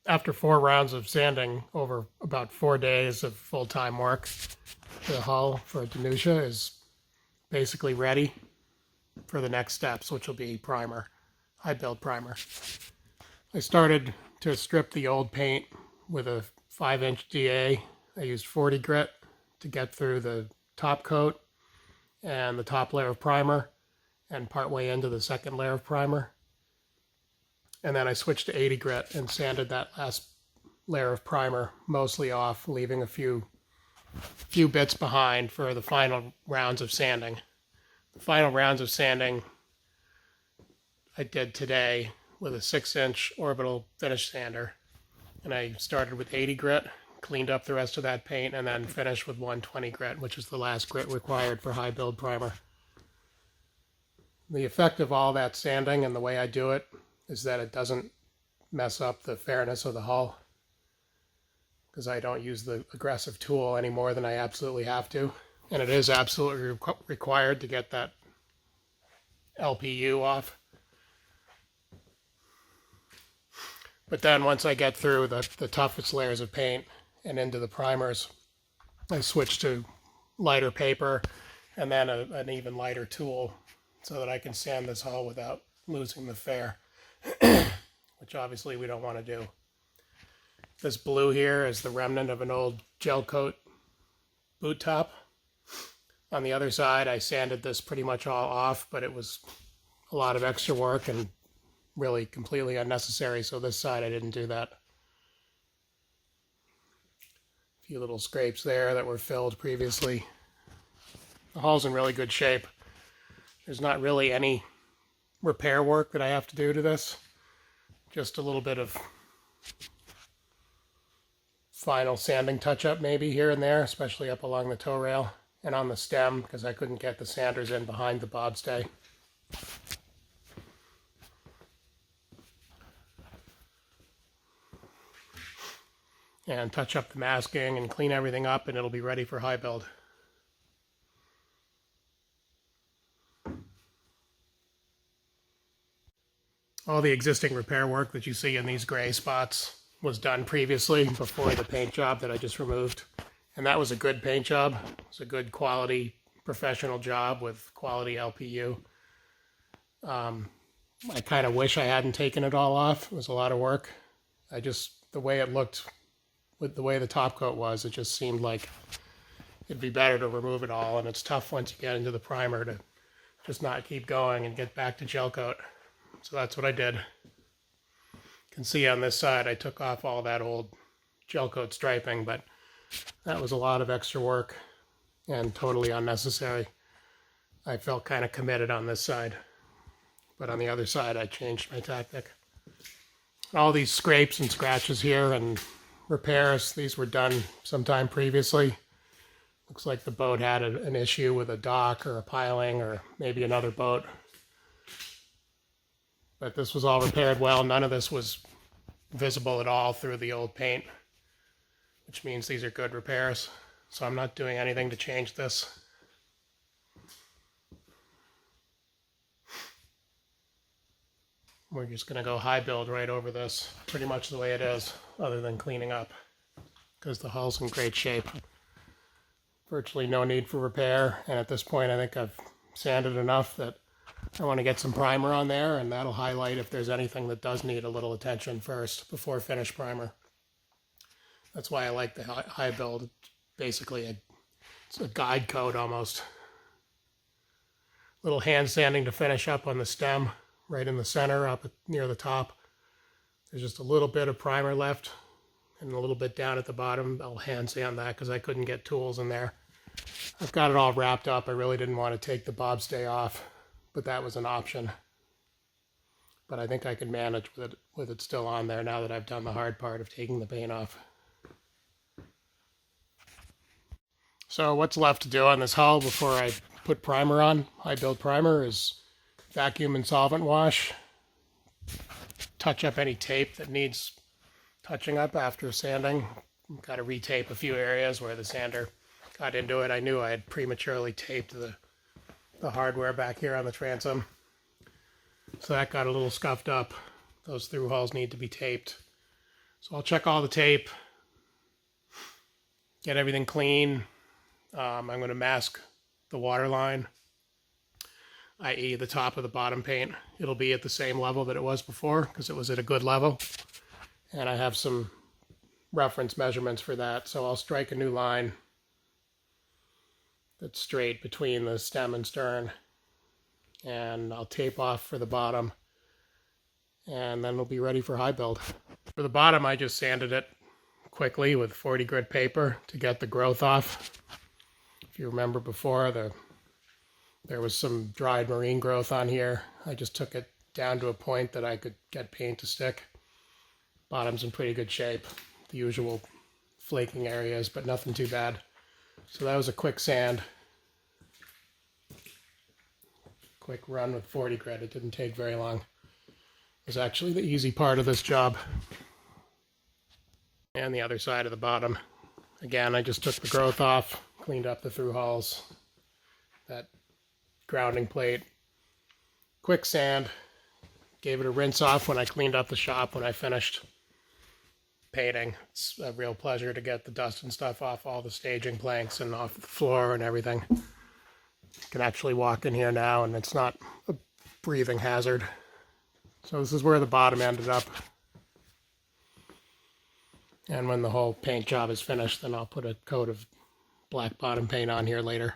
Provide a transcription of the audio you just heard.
After 4 rounds of sanding over about 4 days of full-time work, the hull for Danusia is basically ready for the next steps, which will be primer, high build primer. I started to strip the old paint with a 5-inch DA. I used 40 grit to get through the top coat and the top layer of primer and partway into the second layer of primer. And then I switched to 80 grit and sanded that last layer of primer mostly off, leaving a few bits behind for the final rounds of sanding. The final rounds of sanding I did today with a 6-inch orbital finish sander. And I started with 80 grit, cleaned up the rest of that paint, and then finished with 120 grit, which is the last grit required for high build primer. The effect of all that sanding and the way I do it is that it doesn't mess up the fairness of the hull, because I don't use the aggressive tool any more than I absolutely have to. And it is absolutely required to get that LPU off. But then once I get through the toughest layers of paint and into the primers, I switch to lighter paper and then an even lighter tool so that I can sand this hull without losing the fair, which obviously we don't want to do. This blue here is the remnant of an old gelcoat boot top. On the other side, I sanded this pretty much all off, but it was a lot of extra work and really completely unnecessary, so this side I didn't do that. A few little scrapes there that were filled previously. The hull's in really good shape. There's not really any repair work that I have to do to this. Just a little bit of final sanding touch-up maybe here and there, especially up along the tow rail and on the stem, because I couldn't get the sanders in behind the bobstay. And touch up the masking and clean everything up, and it'll be ready for high build. All the existing repair work that you see in these gray spots was done previously before the paint job that I just removed. And that was a good paint job. It was a good quality professional job with quality LPU. I kind of wish I hadn't taken it all off. It was a lot of work. The way it looked with the way the top coat was, it just seemed like it'd be better to remove it all. And it's tough once you get into the primer to just not keep going and get back to gel coat. So that's what I did. You can see on this side I took off all that old gel coat striping, but that was a lot of extra work and totally unnecessary. I felt kind of committed on this side, but on the other side I changed my tactic. All these scrapes and scratches here and repairs, these were done sometime previously. Looks like the boat had an issue with a dock or a piling or maybe another boat. But this was all repaired well. None of this was visible at all through the old paint, which means these are good repairs. So I'm not doing anything to change this. We're just going to go high build right over this, pretty much the way it is, other than cleaning up, because the hull's in great shape. Virtually no need for repair, and at this point I think I've sanded enough that I want to get some primer on there, and that'll highlight if there's anything that does need a little attention first before finish primer. That's why I like the high build. Basically, it's a guide coat almost. Little hand sanding to finish up on the stem, right in the center, up near the top. There's just a little bit of primer left, and a little bit down at the bottom. I'll hand sand that because I couldn't get tools in there. I've got it all wrapped up. I really didn't want to take the bobstay off, but that was an option. But I think I can manage with it still on there now that I've done the hard part of taking the paint off. So what's left to do on this hull before I put primer on, high build primer, is vacuum and solvent wash, touch up any tape that needs touching up after sanding. Got to retape a few areas where the sander got into it. I knew I had prematurely taped the hardware back here on the transom, so that got a little scuffed up. Those through hulls need to be taped. So I'll check all the tape, get everything clean. I'm going to mask the water line, i.e. the top of the bottom paint. It'll be at the same level that it was before because it was at a good level. And I have some reference measurements for that. So I'll strike a new line that's straight between the stem and stern. And I'll tape off for the bottom. And then it'll be ready for high build. For the bottom, I just sanded it quickly with 40 grit paper to get the growth off. If you remember before, there was some dried marine growth on here. I just took it down to a point that I could get paint to stick. Bottom's in pretty good shape. The usual flaking areas, but nothing too bad. So that was a quick sand. Quick run with 40 grit. It didn't take very long. It was actually the easy part of this job. And the other side of the bottom. Again, I just took the growth off, cleaned up the through hulls, that grounding plate. Quick sand. Gave it a rinse off when I cleaned up the shop when I finished painting. It's a real pleasure to get the dust and stuff off all the staging planks and off the floor and everything. You can actually walk in here now and it's not a breathing hazard. So this is where the bottom ended up. And when the whole paint job is finished, then I'll put a coat of black bottom paint on here later.